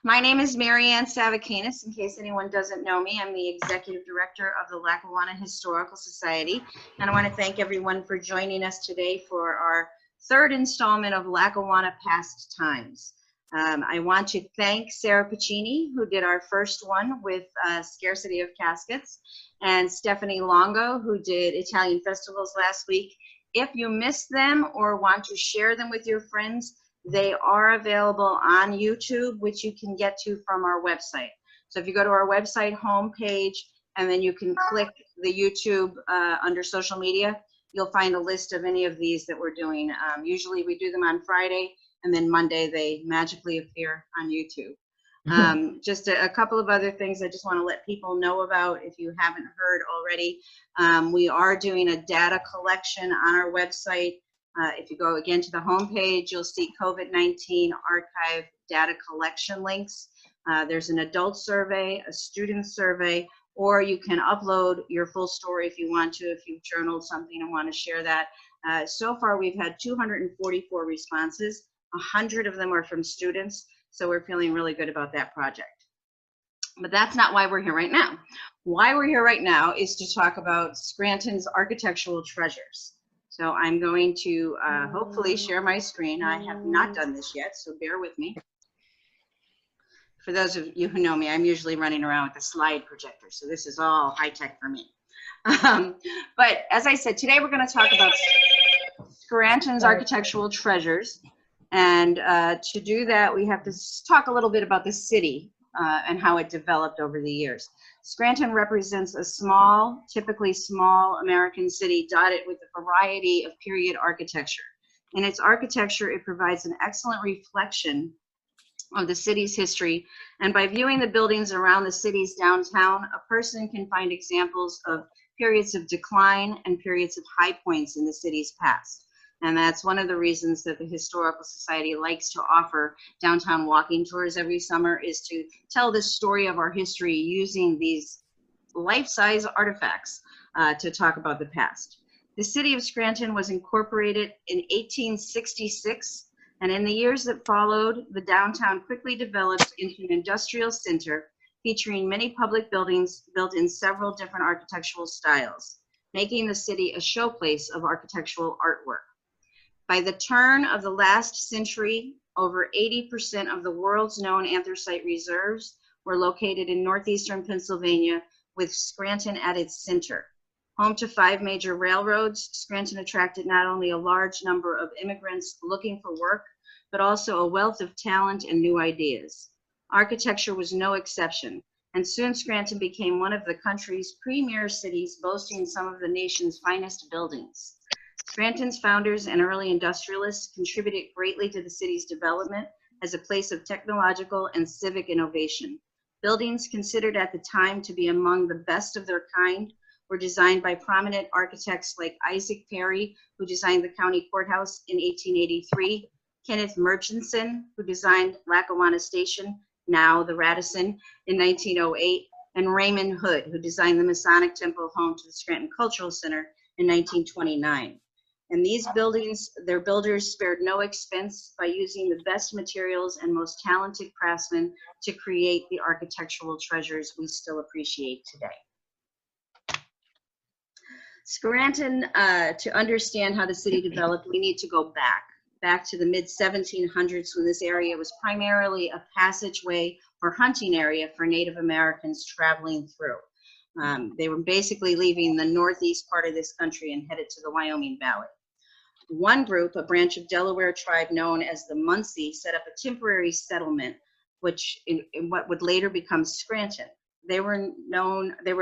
My name is Savakinus. In case anyone doesn't know me, I'm the Executive Director of the Lackawanna Historical Society, and I want to thank everyone for joining us today for our third installment of Lackawanna Past Times. I want to thank Sarah Piccini, who did our first one with Scarcity of Caskets, and Stephanie Longo, who did Italian festivals last week. If you missed them or want to share them with your friends, they are available on YouTube, which you can get to from our website. So if you go to our website homepage and then you can click the YouTube under social media, you'll find a list of any of these that we're doing. Usually we do them on Friday, and then Monday they magically appear on YouTube. Just a couple of other things I just want to let people know about if you haven't heard already. We are doing a data collection on our website. If you go again to the homepage, you'll see COVID-19 archive data collection links. There's an adult survey, a student survey, or you can upload your full story if you want to, if you've journaled something and want to share that. So far, we've had 244 responses. 100 of them are from students, so we're feeling really good about that project. But that's not why we're here right now. Why we're here right now is to talk about Scranton's architectural treasures. So I'm going to hopefully share my screen. I have not done this yet, so bear with me. For those of you who know me, I'm usually running around with a slide projector, so this is all high tech for me. But as I said, today we're going to talk about Scranton's architectural treasures. And to do that, we have to talk a little bit about the city and how it developed over the years. Scranton represents a small, typically small American city dotted with a variety of period architecture. In its architecture, it provides an excellent reflection of the city's history, and by viewing the buildings around the city's downtown, a person can find examples of periods of decline and periods of high points in the city's past. And that's one of the reasons that the Historical Society likes to offer downtown walking tours every summer, is to tell the story of our history using these life-size artifacts to talk about the past. The city of Scranton was incorporated in 1866, and in the years that followed, the downtown quickly developed into an industrial center featuring many public buildings built in several different architectural styles, making the city a showplace of architectural artwork. By the turn of the last century, over 80% of the world's known anthracite reserves were located in northeastern Pennsylvania, with Scranton at its center. Home to 5 major railroads, Scranton attracted not only a large number of immigrants looking for work, but also a wealth of talent and new ideas. Architecture was no exception, and soon Scranton became one of the country's premier cities, boasting some of the nation's finest buildings. Scranton's founders and early industrialists contributed greatly to the city's development as a place of technological and civic innovation. Buildings considered at the time to be among the best of their kind were designed by prominent architects like Isaac Perry, who designed the county courthouse in 1883, Kenneth Murchison, who designed Lackawanna Station, now the Radisson, in 1908, and Raymond Hood, who designed the Masonic Temple home to the Scranton Cultural Center in 1929. And these buildings, their builders spared no expense by using the best materials and most talented craftsmen to create the architectural treasures we still appreciate today. Scranton, to understand how the city developed, we need to go back to the mid-1700s, when this area was primarily a passageway or hunting area for Native Americans traveling through. They were basically leaving the northeast part of this country and headed to the Wyoming Valley. One group, a branch of Delaware tribe known as the Munsee, set up a temporary settlement, which in what would later become Scranton. They were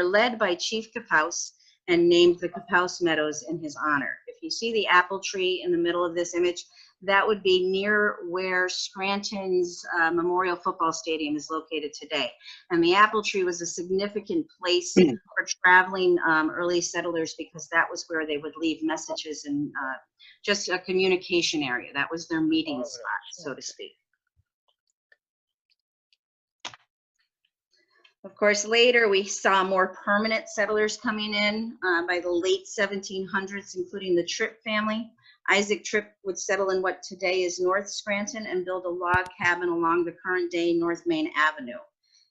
led by Chief Courthouse and named the Courthouse Meadows in his honor. If you see the apple tree in the middle of this image, that would be near where Scranton's Memorial Football Stadium is located today. And the apple tree was a significant place for traveling early settlers, because that was where they would leave messages and just a communication area. That was their meeting spot, so to speak. Of course, later we saw more permanent settlers coming in by the late 1700s, including the Tripp family. Isaac Tripp would settle in what today is North Scranton and build a log cabin along the current day North Main Avenue.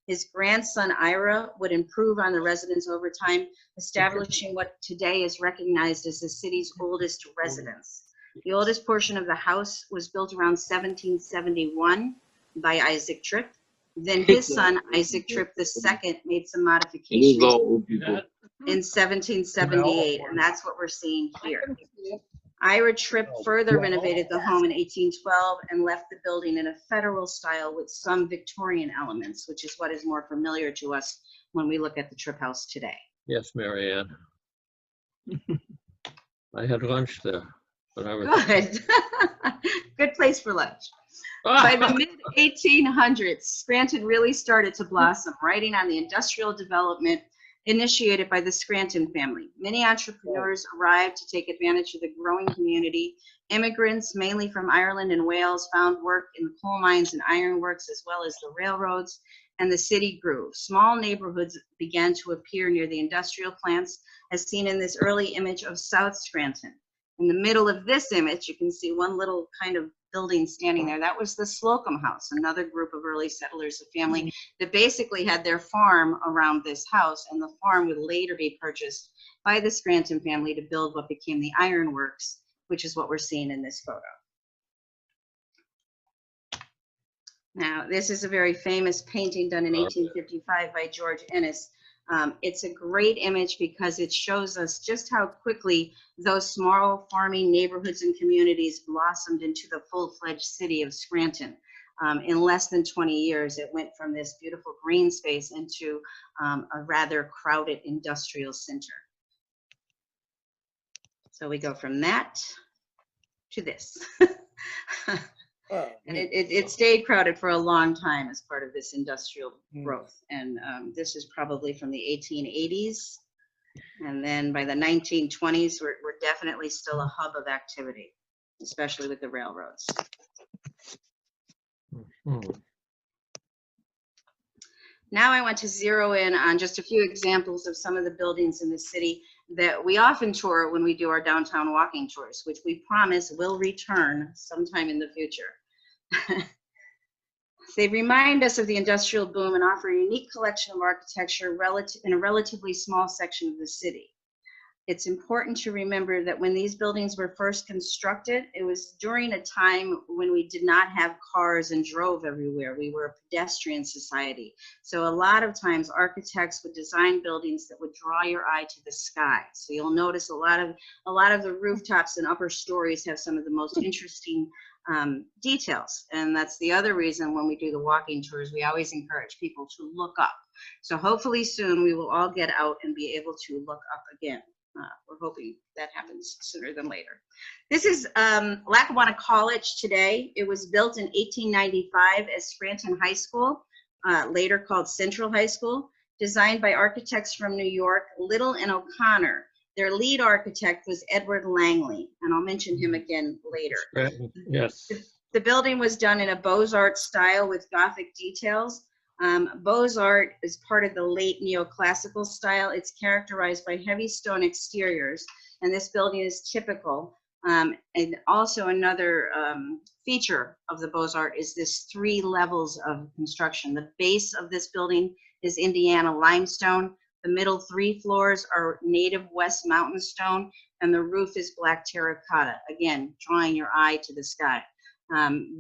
His grandson Ira would improve on the residence over time, establishing what today is recognized as the city's oldest residence. The oldest portion of the house was built around 1771 by Isaac Tripp. Then his son, Isaac Tripp II, made some modifications in 1778, and that's what we're seeing here. Ira Tripp further renovated the home in 1812 and left the building in a federal style with some Victorian elements, which is what is more familiar to us when we look at the Tripp House today. Yes, Mary Ann. I had lunch there. Good. Good place for lunch. By the mid-1800s, Scranton really started to blossom, riding on the industrial development initiated by the Scranton family. Many entrepreneurs arrived to take advantage of the growing community. Immigrants, mainly from Ireland and Wales, found work in the coal mines and ironworks, as well as the railroads, and the city grew. Small neighborhoods began to appear near the industrial plants, as seen in this early image of South Scranton. In the middle of this image, you can see one little kind of building standing there. That was the Slocum House, another group of early settlers, a family that basically had their farm around this house, and the farm would later be purchased by the Scranton family to build what became the ironworks, which is what we're seeing in this photo. Now, this is a very famous painting done in 1855 by George Ennis. It's a great image because it shows us just how quickly those small farming neighborhoods and communities blossomed into the full-fledged city of Scranton. In less than 20 years, it went from this beautiful green space into a rather crowded industrial center. So we go from that to this. And it stayed crowded for a long time as part of this industrial growth. And this is probably from the 1880s. And then by the 1920s, we're definitely still a hub of activity, especially with the railroads. Now I want to zero in on just a few examples of some of the buildings in the city that we often tour when we do our downtown walking tours, which we promise will return sometime in the future. They remind us of the industrial boom and offer a unique collection of architecture in a relatively small section of the city. It's important to remember that when these buildings were first constructed, it was during a time when we did not have cars and drove everywhere. We were a pedestrian society. So a lot of times architects would design buildings that would draw your eye to the sky. So you'll notice a lot of the rooftops and upper stories have some of the most interesting details. And that's the other reason when we do the walking tours, we always encourage people to look up. So hopefully soon we will all get out and be able to look up again. We're hoping that happens sooner than later. This is Lackawanna College today. It was built in 1895 as Scranton High School, later called Central High School, designed by architects from New York, Little and O'Connor. Their lead architect was Edward Langley, and I'll mention him again later. Yes. The building was done in a Beaux Arts style with Gothic details. Beaux Arts is part of the late neoclassical style. It's characterized by heavy stone exteriors, and this building is typical. And also another feature of the Beaux Arts is this 3 levels of construction. The base of this building is Indiana limestone. The middle 3 floors are native West Mountain stone, and the roof is black terracotta, again, drawing your eye to the sky.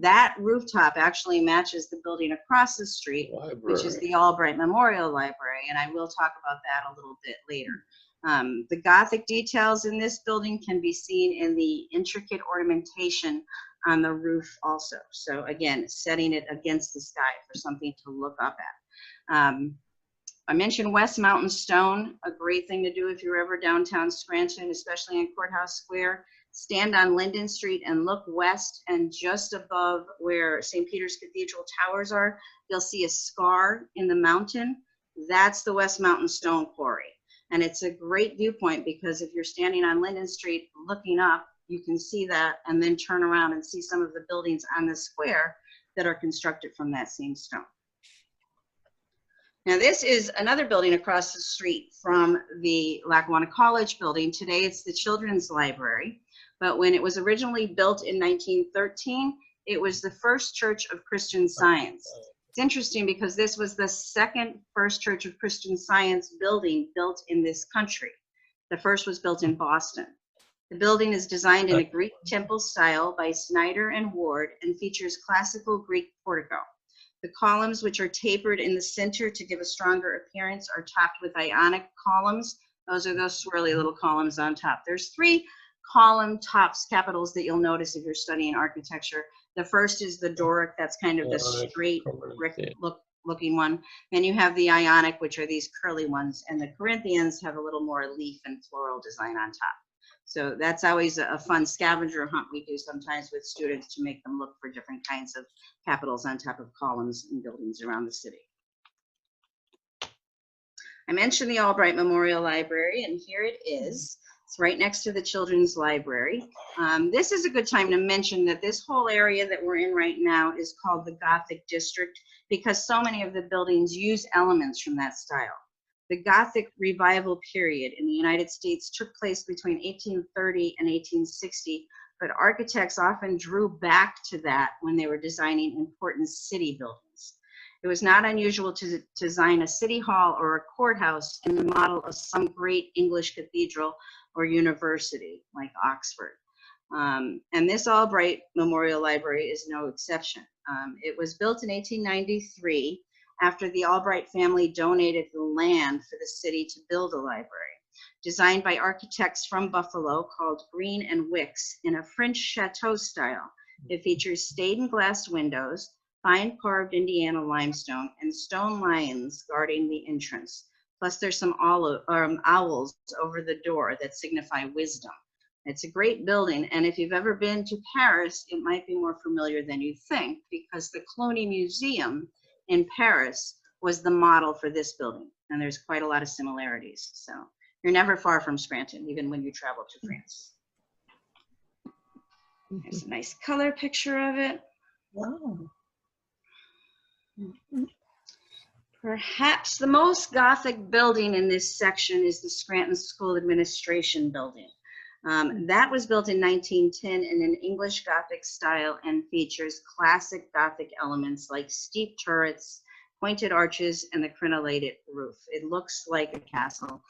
That rooftop actually matches the building across the street, which is the Albright Memorial Library, and I will talk about that a little bit later. The Gothic details in this building can be seen in the intricate ornamentation on the roof also. So again, setting it against the sky for something to look up at. I mentioned West Mountain stone, a great thing to do if you're ever downtown Scranton, especially in Courthouse Square. Stand on Linden Street and look west, and just above where St. Peter's Cathedral towers are, you'll see a scar in the mountain. That's the West Mountain Stone Quarry. And it's a great viewpoint because if you're standing on Linden Street looking up, you can see that and then turn around and see some of the buildings on the square that are constructed from that same stone. Now this is another building across the street from the Lackawanna College building. Today it's the Children's Library. But when it was originally built in 1913, it was the first Church of Christian Science. It's interesting because this was the second first Church of Christian Science building built in this country. The first was built in Boston. The building is designed in a Greek temple style by Snyder and Ward and features classical Greek portico. The columns, which are tapered in the center to give a stronger appearance, are topped with Ionic columns. Those are those swirly little columns on top. There's 3 column tops, capitals, that you'll notice if you're studying architecture. The first is the Doric, that's kind of the straight brick looking one. Then you have the Ionic, which are these curly ones, and the Corinthians have a little more leaf and floral design on top. So that's always a fun scavenger hunt we do sometimes with students to make them look for different kinds of capitals on top of columns and buildings around the city. I mentioned the Albright Memorial Library, and here it is. It's right next to the Children's Library. This is a good time to mention that this whole area that we're in right now is called the Gothic District because so many of the buildings use elements from that style. The Gothic revival period in the United States took place between 1830 and 1860, but architects often drew back to that when they were designing important city buildings. It was not unusual to design a city hall or a courthouse in the model of some great English cathedral or university like Oxford. And this Albright Memorial Library is no exception. It was built in 1893 after the Albright family donated the land for the city to build a library. Designed by architects from Buffalo called Green and Wicks in a French chateau style. It features stained glass windows, fine carved Indiana limestone, and stone lions guarding the entrance. Plus there's some owls over the door that signify wisdom. It's a great building, and if you've ever been to Paris, it might be more familiar than you think because the Cluny Museum in Paris was the model for this building, and there's quite a lot of similarities. So you're never far from Scranton, even when you travel to France. There's a nice color picture of it. Wow. Perhaps the most Gothic building in this section is the Scranton School Administration Building. That was built in 1910 in an English Gothic style and features classic Gothic elements like steep turrets, pointed arches, and the crenellated roof. It looks like a castle.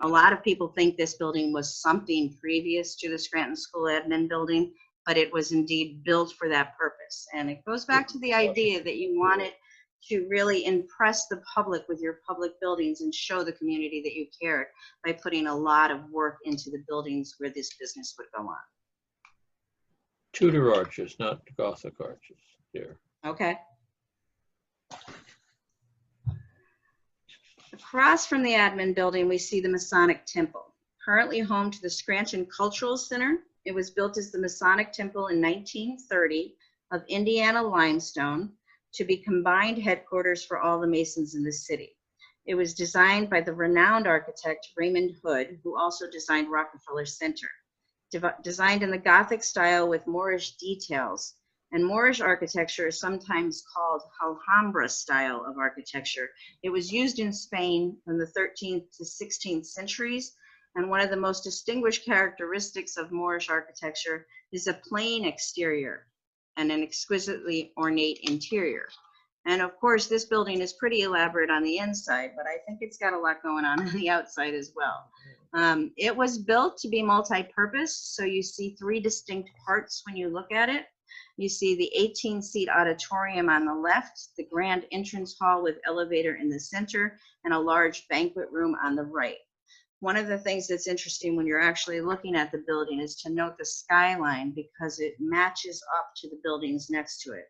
A lot of people think this building was something previous to the Scranton School Admin Building, but it was indeed built for that purpose. And it goes back to the idea that you wanted to really impress the public with your public buildings and show the community that you cared by putting a lot of work into the buildings where this business would go on. Tudor arches, not Gothic arches here. Okay. Across from the admin building, we see the Masonic Temple, currently home to the Scranton Cultural Center. It was built as the Masonic Temple in 1930 of Indiana limestone to be combined headquarters for all the Masons in the city. It was designed by the renowned architect Raymond Hood, who also designed Rockefeller Center. Designed in the Gothic style with Moorish details, and Moorish architecture is sometimes called Alhambra style of architecture. It was used in Spain from the 13th to 16th centuries, and one of the most distinguished characteristics of Moorish architecture is a plain exterior and an exquisitely ornate interior. And of course, this building is pretty elaborate on the inside, but I think it's got a lot going on the outside as well. It was built to be multi-purpose, so you see 3 distinct parts when you look at it. You see the 18-seat auditorium on the left, the grand entrance hall with elevator in the center, and a large banquet room on the right. One of the things that's interesting when you're actually looking at the building is to note the skyline because it matches up to the buildings next to it.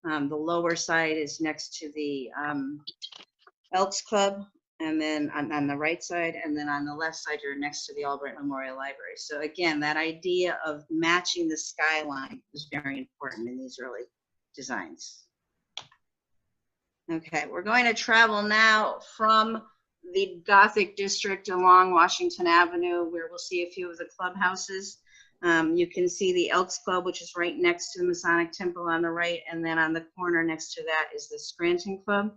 The lower side is next to the Elks Club, and then on the right side, and then on the left side, you're next to the Albright Memorial Library. So again, that idea of matching the skyline is very important in these early designs. Okay, we're going to travel now from the Gothic district along Washington Avenue, where we'll see a few of the clubhouses. You can see the Elks Club, which is right next to the Masonic Temple on the right, and then on the corner next to that is the Scranton Club.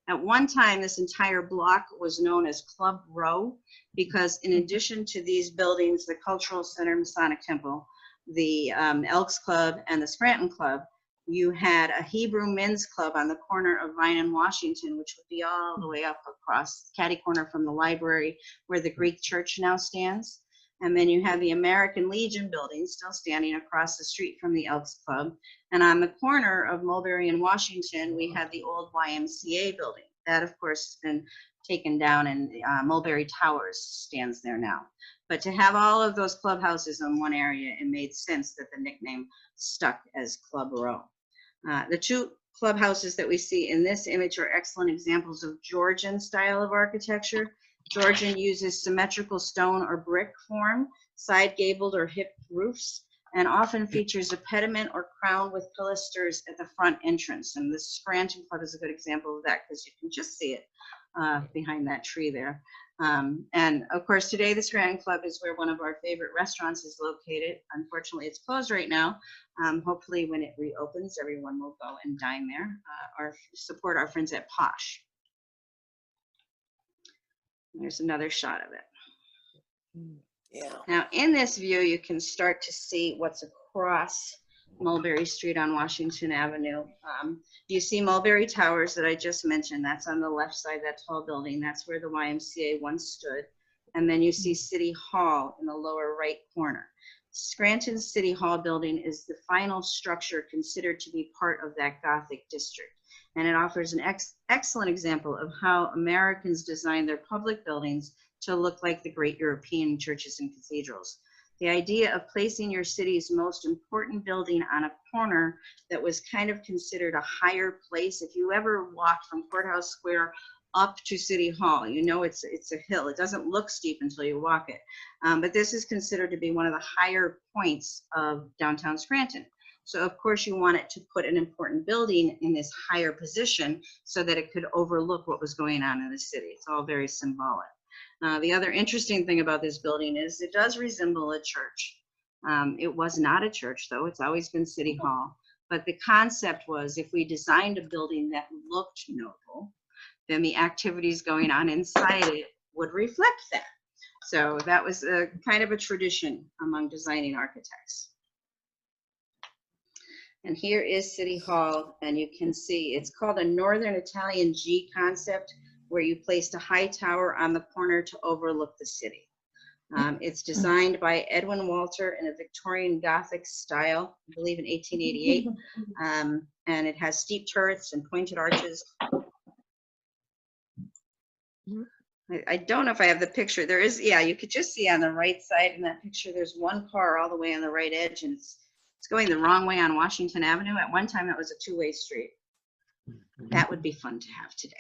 At one time, this entire block was known as Club Row because in addition to these buildings, the Cultural Center, Masonic Temple, the Elks Club and the Scranton Club, you had a Hebrew men's club on the corner of Vine and Washington, which would be all the way up across catty corner from the library where the Greek church now stands. And then you have the American Legion building still standing across the street from the Elks Club. And on the corner of Mulberry and Washington, we had the old YMCA building. That, of course, has been taken down, and Mulberry Towers stands there now. But to have all of those clubhouses in one area, it made sense that the nickname stuck as Club Row. The two clubhouses that we see in this image are excellent examples of Georgian style of architecture. Georgian uses symmetrical stone or brick form, side gabled or hip roofs, and often features a pediment or crown with pilasters at the front entrance. And the Scranton Club is a good example of that because you can just see it behind that tree there. And of course, today the Scranton Club is where one of our favorite restaurants is located. Unfortunately, it's closed right now. Hopefully, when it reopens, everyone will go and dine there or support our friends at Posh. There's another shot of it. Yeah. Now, in this view, you can start to see what's across Mulberry Street on Washington Avenue. You see Mulberry Towers that I just mentioned. That's on the left side, that tall building. That's where the YMCA once stood. And then you see City Hall in the lower right corner. Scranton City Hall building is the final structure considered to be part of that Gothic district. And it offers an excellent example of how Americans designed their public buildings to look like the great European churches and cathedrals. The idea of placing your city's most important building on a corner that was kind of considered a higher place. If you ever walked from Courthouse Square up to City Hall, you know it's a hill. It doesn't look steep until you walk it. But this is considered to be one of the higher points of downtown Scranton. So of course you wanted to put an important building in this higher position so that it could overlook what was going on in the city. It's all very symbolic. The other interesting thing about this building is it does resemble a church. It was not a church, though. It's always been City Hall. But the concept was if we designed a building that looked noble, then the activities going on inside it would reflect that. So that was a kind of a tradition among designing architects. And here is City Hall, and you can see it's called a Northern Italian G concept, where you placed a high tower on the corner to overlook the city. It's designed by Edwin Walter in a Victorian Gothic style, I believe in 1888. And it has steep turrets and pointed arches. I don't know if I have the picture. There is, yeah, you could just see on the right side in that picture, there's one car all the way on the right edge, and it's going the wrong way on Washington Avenue. At one time, it was a two-way street. That would be fun to have today.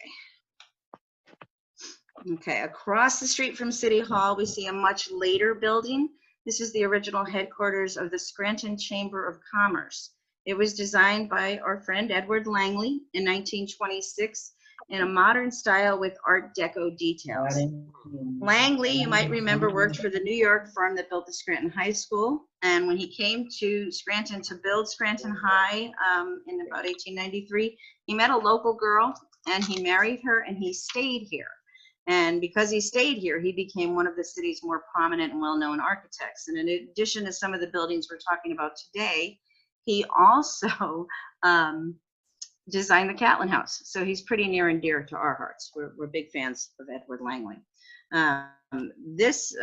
Okay, across the street from City Hall, we see a much later building. This is the original headquarters of the Scranton Chamber of Commerce. It was designed by our friend Edward Langley in 1926 in a modern style with Art Deco details. Langley, you might remember, worked for the New York firm that built the Scranton High School. And when he came to Scranton to build Scranton High in about 1893, he met a local girl and he married her and he stayed here. And because he stayed here, he became one of the city's more prominent and well-known architects. And in addition to some of the buildings we're talking about today, he also designed the Catlin House. So he's pretty near and dear to our hearts. We're big fans of Edward Langley. This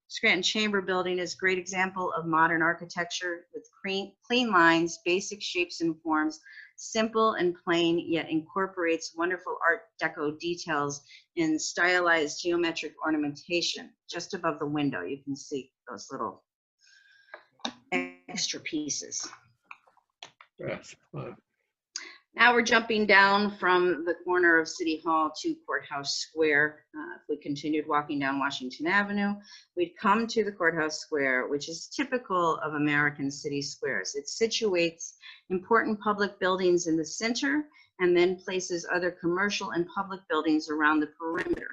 Scranton Chamber building is a great example of modern architecture with clean lines, basic shapes and forms, simple and plain, yet incorporates wonderful Art Deco details in stylized geometric ornamentation. Just above the window, you can see those little extra pieces. Yes. Now we're jumping down from the corner of City Hall to Courthouse Square. If we continued walking down Washington Avenue, we'd come to the Courthouse Square, which is typical of American city squares. It situates important public buildings in the center and then places other commercial and public buildings around the perimeter.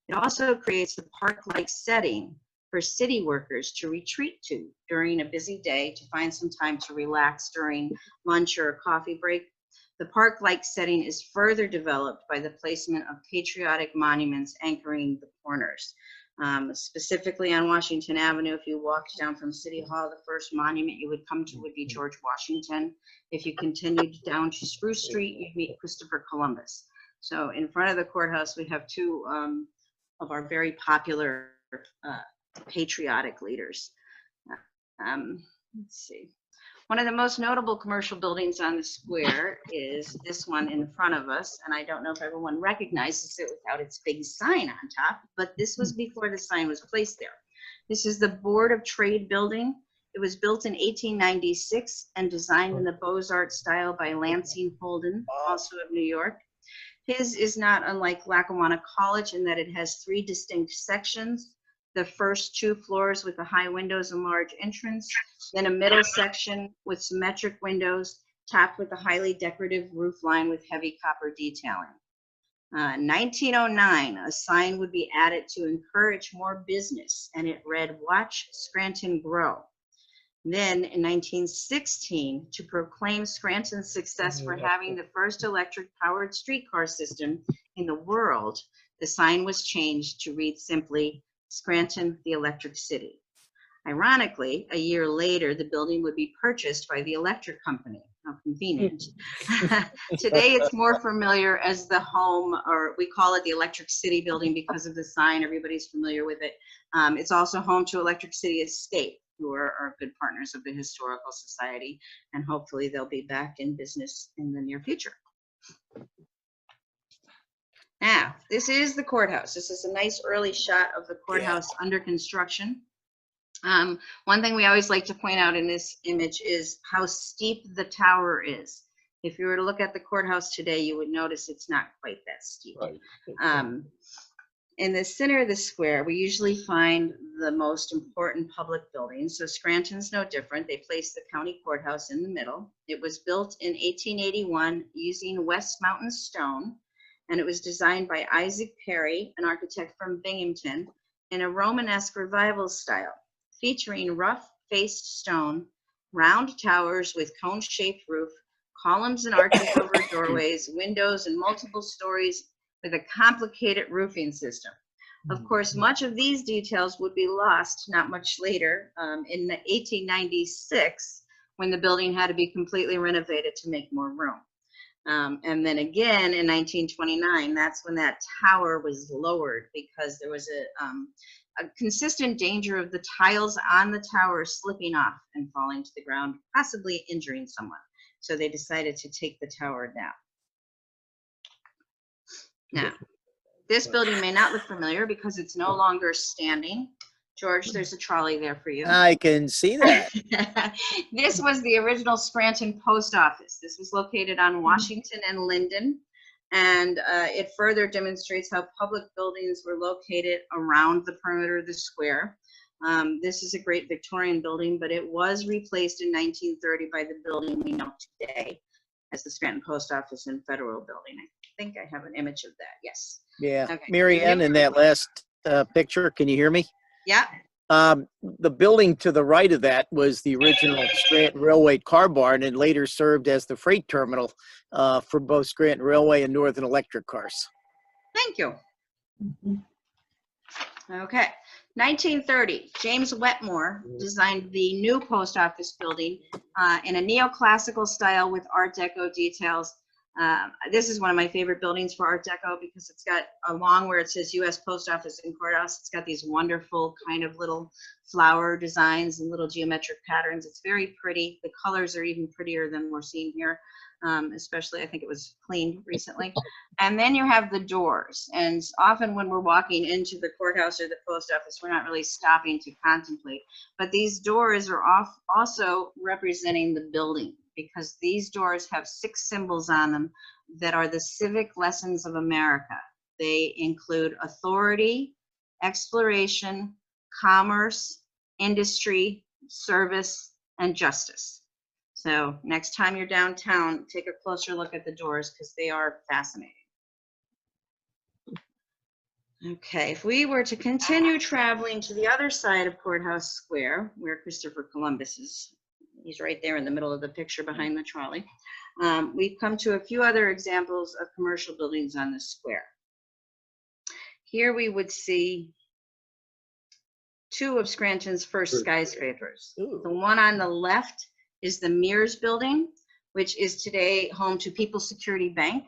It also creates a park-like setting for city workers to retreat to during a busy day to find some time to relax during lunch or a coffee break. The park-like setting is further developed by the placement of patriotic monuments anchoring the corners. Specifically on Washington Avenue, if you walked down from City Hall, the first monument you would come to would be George Washington. If you continued down to Spruce Street, you'd meet Christopher Columbus. So in front of the courthouse, we have two of our very popular patriotic leaders. Let's see. One of the most notable commercial buildings on the square is this one in front of us, and I don't know if everyone recognizes it without its big sign on top, but this was before the sign was placed there. This is the Board of Trade building. It was built in 1896 and designed in the Beaux Arts style by Lansing Holden, also of New York. His is not unlike Lackawanna College in that it has three distinct sections. The first two floors with the high windows and large entrance, then a middle section with symmetric windows, topped with a highly decorative roof line with heavy copper detailing. 1909, a sign would be added to encourage more business, and it read, "Watch Scranton Grow." Then in 1916, to proclaim Scranton's success for having the first electric-powered streetcar system in the world, the sign was changed to read simply, "Scranton, the Electric City." Ironically, a year later, the building would be purchased by the electric company. How convenient. Today, it's more familiar as the home, or we call it the Electric City building because of the sign. Everybody's familiar with it. It's also home to Electric City Estate, who are good partners of the Historical Society, and hopefully they'll be back in business in the near future. Now, this is the courthouse. This is a nice early shot of the courthouse under construction. One thing we always like to point out in this image is how steep the tower is. If you were to look at the courthouse today, you would notice it's not quite that steep. Right. In the center of the square, we usually find the most important public buildings. So Scranton's no different. They placed the county courthouse in the middle. It was built in 1881 using West Mountain stone, and it was designed by Isaac Perry, an architect from Binghamton, in a Romanesque revival style, featuring rough-faced stone, round towers with cone-shaped roof, columns and arches over doorways, windows, and multiple stories with a complicated roofing system. Of course, much of these details would be lost not much later in 1896, when the building had to be completely renovated to make more room. And then again in 1929, that's when that tower was lowered because there was a consistent danger of the tiles on the tower slipping off and falling to the ground, possibly injuring someone. So they decided to take the tower down. Now, this building may not look familiar because it's no longer standing. George, there's a trolley there for you. I can see that. This was the original Scranton Post Office. This was located on Washington and Linden, and it further demonstrates how public buildings were located around the perimeter of the square. This is a great Victorian building, but it was replaced in 1930 by the building we know today as the Scranton Post Office and Federal Building. I think I have an image of that. Yes. Yeah. Okay. Mary Ann, in that last picture, can you hear me? Yeah. The building to the right of that was the original Scranton Railway car barn and later served as the freight terminal for both Scranton Railway and Northern Electric cars. Thank you. Okay. 1930, James Wetmore designed the new post office building in a neoclassical style with Art Deco details. This is one of my favorite buildings for Art Deco because it's got along where it says U.S. Post Office and Courthouse, it's got these wonderful kind of little flower designs and little geometric patterns. It's very pretty. The colors are even prettier than we're seeing here, especially I think it was cleaned recently. And then you have the doors. And often when we're walking into the courthouse or the post office, we're not really stopping to contemplate. But these doors are also representing the building, because these doors have 6 symbols on them that are the civic lessons of America. They include authority, exploration, commerce, industry, service, and justice. So next time you're downtown, take a closer look at the doors because they are fascinating. Okay, if we were to continue traveling to the other side of Courthouse Square, where Christopher Columbus is, he's right there in the middle of the picture behind the trolley. We've come to a few other examples of commercial buildings on the square. Here we would see two of Scranton's first skyscrapers. Ooh. The one on the left is the Mears Building, which is today home to People's Security Bank.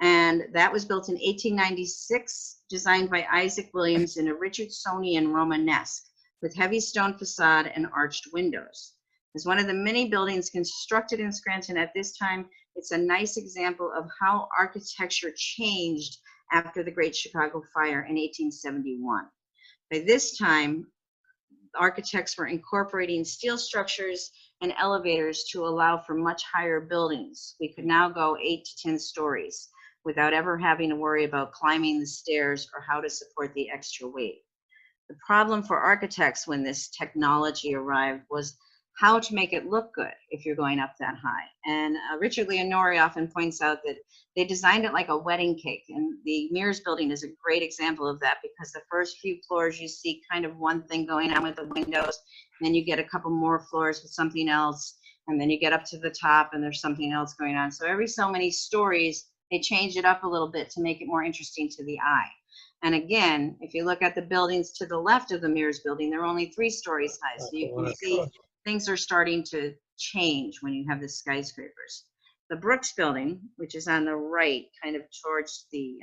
And that was built in 1896, designed by Isaac Williams in a Richardsonian Romanesque with heavy stone facade and arched windows. As one of the many buildings constructed in Scranton at this time, it's a nice example of how architecture changed after the Great Chicago Fire in 1871. By this time, architects were incorporating steel structures and elevators to allow for much higher buildings. We could now go 8 to 10 stories without ever having to worry about climbing the stairs or how to support the extra weight. The problem for architects when this technology arrived was how to make it look good if you're going up that high. And Richard Leonori often points out that they designed it like a wedding cake. And the Mears Building is a great example of that, because the first few floors you see kind of one thing going on with the windows, and then you get a couple more floors with something else, and then you get up to the top and there's something else going on. So every so many stories, they change it up a little bit to make it more interesting to the eye. And again, if you look at the buildings to the left of the Mears Building, they're only 3 stories high. So you can see things are starting to change when you have the skyscrapers. The Brooks Building, which is on the right, kind of towards the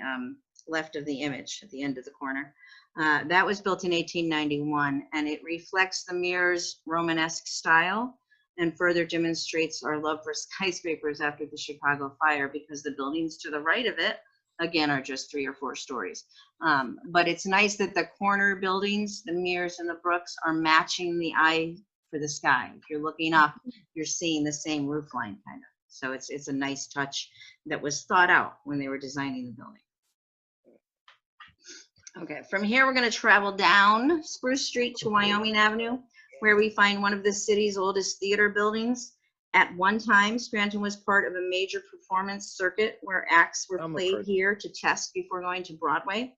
left of the image at the end of the corner, that was built in 1891, and it reflects the Mears Romanesque style and further demonstrates our love for skyscrapers after the Chicago fire, because the buildings to the right of it, again, are just 3 or 4 stories. But it's nice that the corner buildings, the Mears and the Brooks, are matching the eye for the sky. If you're looking up, you're seeing the same roof line kind of. So it's a nice touch that was thought out when they were designing the building. Okay, from here we're going to travel down Spruce Street to Wyoming Avenue, where we find one of the city's oldest theater buildings. At one time, Scranton was part of a major performance circuit where acts were played here to test before going to Broadway.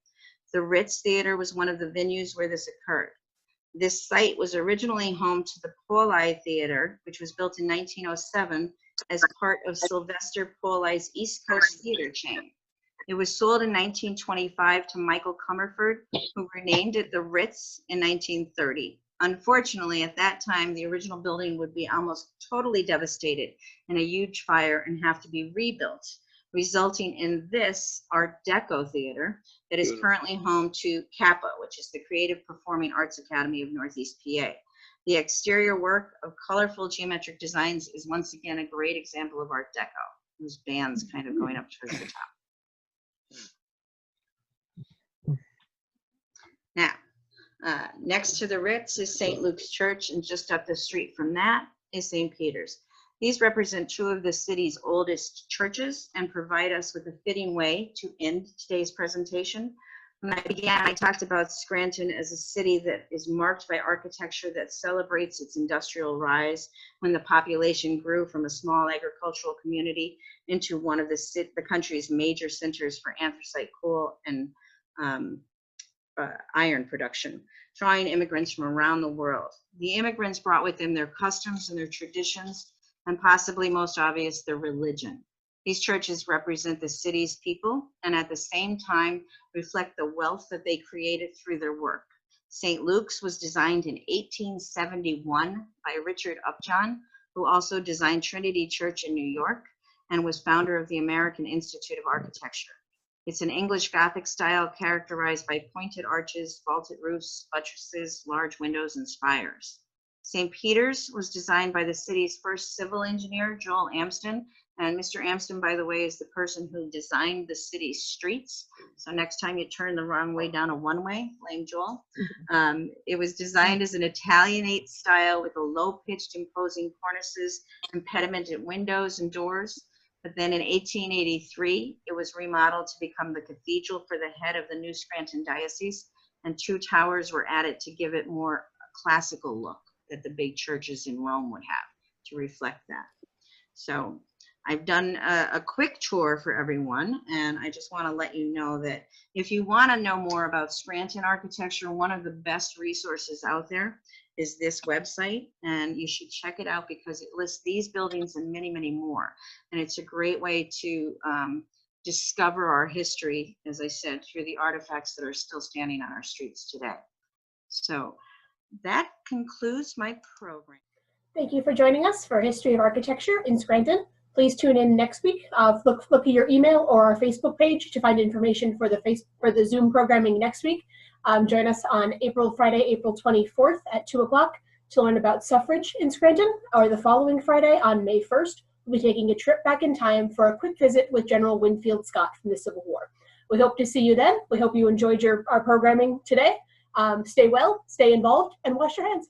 The Ritz Theater was one of the venues where this occurred. This site was originally home to the Pauly Theater, which was built in 1907 as part of Sylvester Pauly's East Coast theater chain. It was sold in 1925 to Michael Comerford, who renamed it the Ritz in 1930. Unfortunately, at that time, the original building would be almost totally devastated in a huge fire and have to be rebuilt, resulting in this Art Deco theater that is currently home to CAPA, which is the Creative Performing Arts Academy of Northeast PA. The exterior work of colorful geometric designs is once again a great example of Art Deco. Those bands kind of going up towards the top. Now, next to the Ritz is St. Luke's Church, and just up the street from that is St. Peter's. These represent 2 of the city's oldest churches and provide us with a fitting way to end today's presentation. When I began, I talked about Scranton as a city that is marked by architecture that celebrates its industrial rise when the population grew from a small agricultural community into one of the country's major centers for anthracite coal and iron production, drawing immigrants from around the world. The immigrants brought with them their customs and their traditions, and possibly most obvious, their religion. These churches represent the city's people and at the same time reflect the wealth that they created through their work. St. Luke's was designed in 1871 by Richard Upjohn, who also designed Trinity Church in New York and was founder of the American Institute of Architecture. It's an English Gothic style characterized by pointed arches, vaulted roofs, buttresses, large windows, and spires. St. Peter's was designed by the city's first civil engineer, Joel Amsden. And Mr. Amsden, by the way, is the person who designed the city's streets. So next time you turn the wrong way down a one-way, blame Joel. It was designed as an Italianate style with a low-pitched, imposing cornices, impedimented windows and doors. But then in 1883, it was remodeled to become the cathedral for the head of the New Scranton Diocese, and 2 towers were added to give it more classical look that the big churches in Rome would have to reflect that. So I've done a quick tour for everyone, and I just want to let you know that if you want to know more about Scranton architecture, one of the best resources out there is this website, and you should check it out because it lists these buildings and many, many more. And it's a great way to discover our history, as I said, through the artifacts that are still standing on our streets today. So that concludes my program. Thank you for joining us for History of Architecture in Scranton. Please tune in next week. Look at your email or our Facebook page to find information for the Zoom programming next week. Join us on Friday, April 24th at 2 o'clock to learn about suffrage in Scranton, or the following Friday on May 1st, we'll be taking a trip back in time for a quick visit with General Winfield Scott from the Civil War. We hope to see you then. We hope you enjoyed our programming today. Stay well, stay involved, and wash your hands.